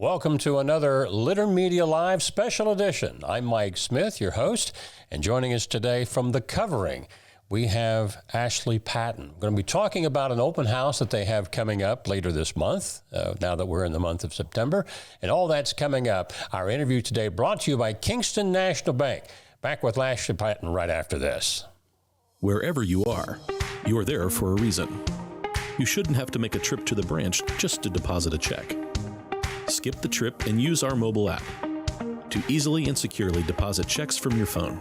Welcome to another Litter Media Live special edition. I'm Mike Smith, your host, and joining us today from The Covering, we have Ashley Patton. We're going to be talking about an open house that they have coming up later this month, now that we're in the month of September, and all that's coming up. Our interview today brought to you by Kingston National Bank. Back with Ashley Patton right after this. Wherever you are there for a reason. You shouldn't have to make a trip to the branch just to deposit a check. Skip the trip and use our mobile app to easily and securely deposit checks from your phone.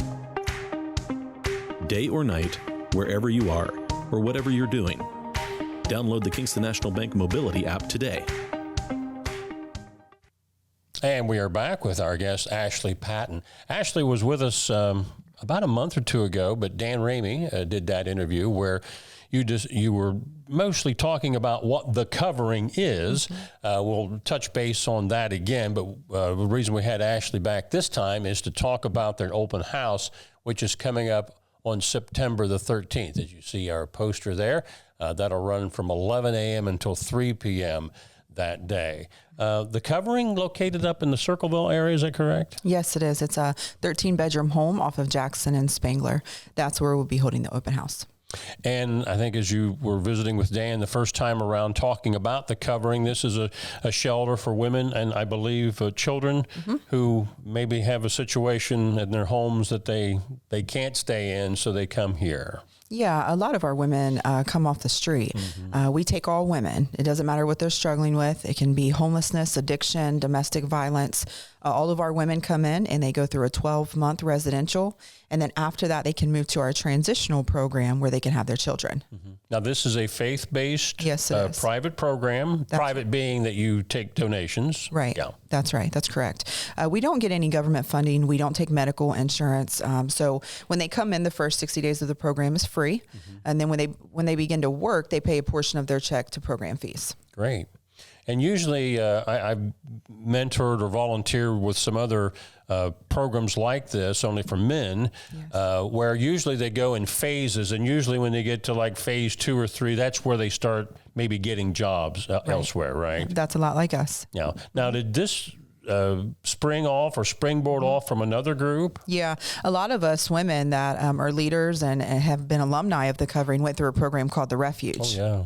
Day or night, wherever you are, or whatever you're doing, download the Kingston National Bank Mobility app today. And we are back with our guest, Ashley Patton. Ashley was with us about a month or two ago, but Dan Ramey did that interview where you were mostly talking about what The Covering is. We'll touch base on that again, but the reason we had Ashley back this time is to talk about their open house, which is coming up on September the 13th. As you see our poster there, that'll run from 11 a.m. until 3 p.m. that day. The Covering located up in the Circleville area, is that correct? Yes, it is. It's a 13-bedroom home off of Jackson and Spangler. That's where we'll be holding the open house. And I think as you were visiting with Dan the first time around talking about The Covering, this is a shelter for women and I believe children who maybe have a situation in their homes that they can't stay in, so they come here. Yeah, a lot of our women come off the street. We take all women. It doesn't matter what they're struggling with. It can be homelessness, addiction, domestic violence. All of our women come in and they go through a 12-month residential. And then after that, they can move to our transitional program where they can have their children. Now, this is a faith-based private program, private being that you take donations. Right. Yeah. That's right. That's correct. We don't get any government funding. We don't take medical insurance. So when they come in, the first 60 days of the program is free. And then when they begin to work, they pay a portion of their check to program fees. Great. And usually I've mentored or volunteered with some other programs like this, only for men, where usually they go in phases. And usually when they get to like phase 2 or 3, that's where they start maybe getting jobs elsewhere, right? That's a lot like us. Yeah. Now, did this springboard off from another group? Yeah. A lot of us women that are leaders and have been alumni of The Covering went through a program called The Refuge. Oh, yeah.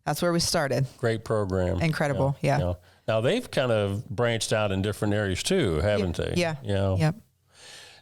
That's where we started. Great program. Incredible. Yeah. Now, they've kind of branched out in different areas too, haven't they? Yeah. Yep.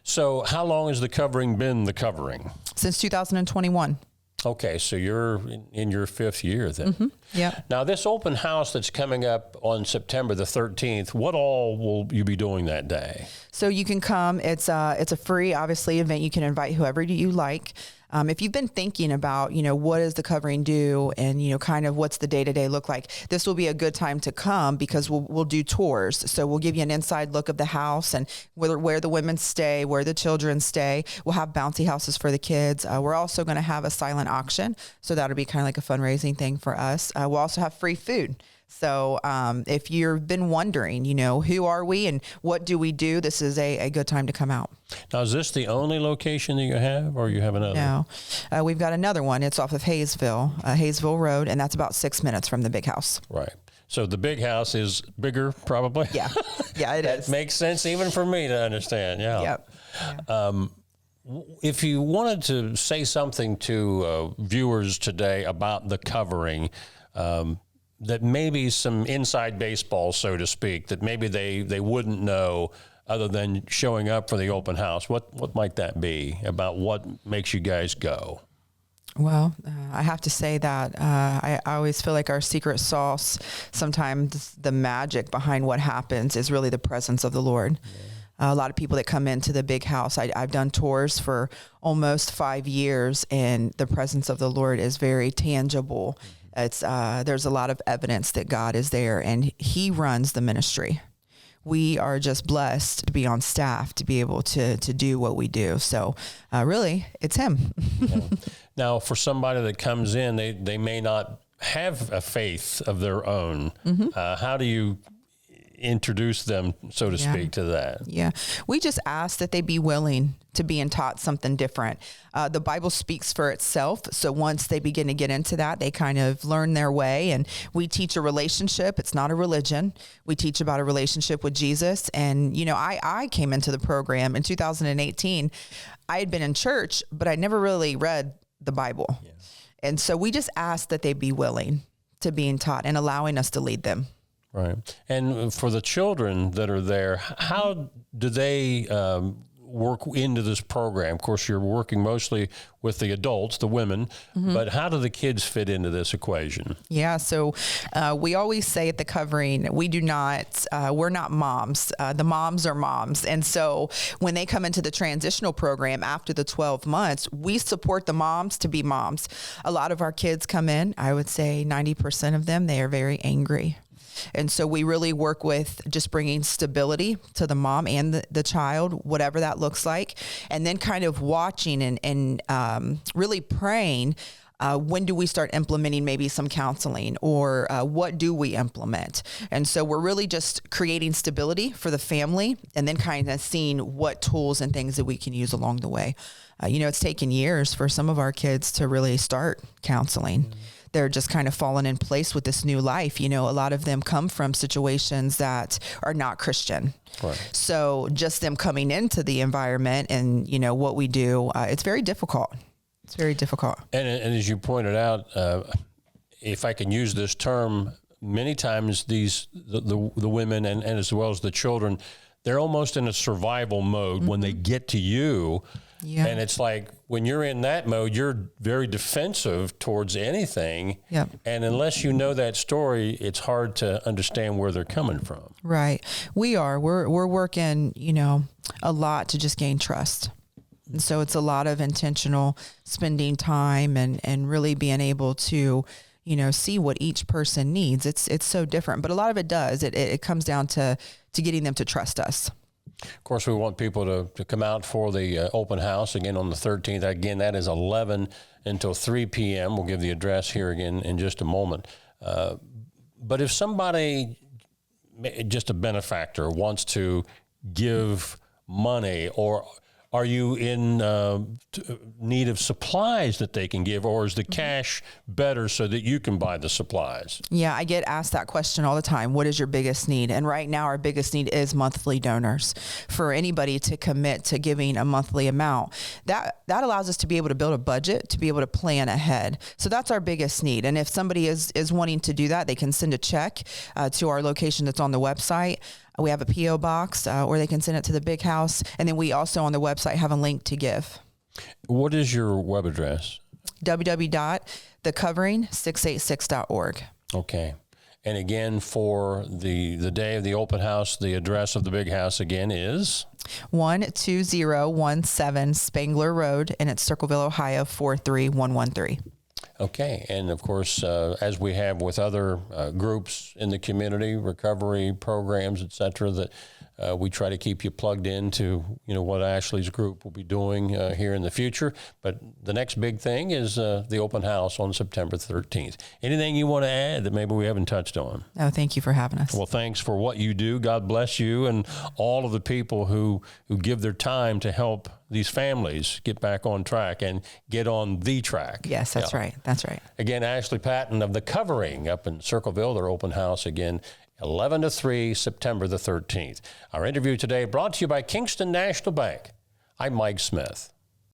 So how long has The Covering been The Covering? Since 2021. Okay, so you're in your 5th year then. Yeah. Now, this open house that's coming up on September the 13th, what all will you be doing that day? So you can come. It's a free, obviously, event. You can invite whoever you like. If you've been thinking about, what does The Covering do and, kind of what's the day-to-day look like, this will be a good time to come because we'll do tours. So we'll give you an inside look of the house and where the women stay, where the children stay. We'll have bouncy houses for the kids. We're also going to have a silent auction. So that'll be kind of like a fundraising thing for us. We'll also have free food. So if you've been wondering, who are we and what do we do, this is a good time to come out. Now, is this the only location that you have or you have another? No, we've got another one. It's off of Hayesville Road, and that's about 6 minutes from the big house. Right. So the big house is bigger, probably? Yeah, it is. That makes sense even for me to understand, yeah. Yep. Yeah. If you wanted to say something to viewers today about The Covering, that maybe some inside baseball, so to speak, that maybe they wouldn't know other than showing up for the open house, what might that be about what makes you guys go? Well, I have to say that I always feel like our secret sauce, sometimes the magic behind what happens is really the presence of the Lord. Yeah. A lot of people that come into the big house, I've done tours for almost 5 years, and the presence of the Lord is very tangible. It's there's a lot of evidence that God is there, and He runs the ministry. We are just blessed to be on staff to be able to do what we do. So really, it's Him. Yeah. Now, for somebody that comes in, they may not have a faith of their own. How do you introduce them, so to speak, to that. Yeah. We just ask that they be willing to being taught something different. The Bible speaks for itself. So once they begin to get into that, they kind of learn their way. And we teach a relationship. It's not a religion. We teach about a relationship with Jesus. And, I came into the program in 2018. I had been in church, but I never really read the Bible. Yeah. And so we just ask that they be willing to being taught and allowing us to lead them. Right. And for the children that are there, how do they work into this program? Of course, you're working mostly with the adults, the women, but how do the kids fit into this equation? Yeah. So we always say at the covering, we're not moms. The moms are moms. And so when they come into the transitional program after the 12 months, we support the moms to be moms. A lot of our kids come in, I would say 90% of them, they are very angry. And so we really work with just bringing stability to the mom and the child, whatever that looks like, and then kind of watching and really praying. When do we start implementing maybe some counseling, or what do we implement? And so we're really just creating stability for the family, and then kind of seeing what tools and things that we can use along the way. It's taken years for some of our kids to really start counseling. They're just kind of falling in place with this new life. A lot of them come from situations that are not Christian. Right. So just them coming into the environment and, what we do, it's very difficult. It's very difficult. And as you pointed out, if I can use this term, many times the women and as well as the children, they're almost in a survival mode when they get to you. Yeah. And it's like when you're in that mode, you're very defensive towards anything. Yep. And unless you know that story, it's hard to understand where they're coming from. Right. We're working, a lot to just gain trust. And so it's a lot of intentional spending time and really being able to, see what each person needs. It's so different, but a lot of it does. It comes down to getting them to trust us. Of course, we want people to come out for the open house again on the 13th. Again, that is 11 until 3 p.m. We'll give the address here again in just a moment. But if somebody, just a benefactor, wants to give money, or are you in need of supplies that they can give, or is the cash better so that you can buy the supplies? Yeah, I get asked that question all the time. What is your biggest need? And right now our biggest need is monthly donors. For anybody to commit to giving a monthly amount, that allows us to be able to build a budget, to be able to plan ahead. So that's our biggest need. And if somebody is wanting to do that, they can send a check to our location that's on the website. We have a P.O. box, or they can send it to the big house. And then we also on the website have a link to give. What is your web address? www.thecovering686.org. Okay. And again, for the day of the open house, the address of the big house again is? 12017 Spangler Road, and it's Circleville, Ohio, 43113. Okay. And of course, as we have with other groups in the community, recovery programs, et cetera, that we try to keep you plugged into, what Ashley's group will be doing here in the future. But the next big thing is the open house on September 13th. Anything you want to add that maybe we haven't touched on? Oh, thank you for having us. Well, thanks for what you do. God bless you and all of the people who give their time to help these families get back on track and get on the track. Yes, that's right. That's right. Again, Ashley Patton of The Covering up in Circleville, their open house again, 11 to 3, September the 13th. Our interview today brought to you by Kingston National Bank. I'm Mike Smith.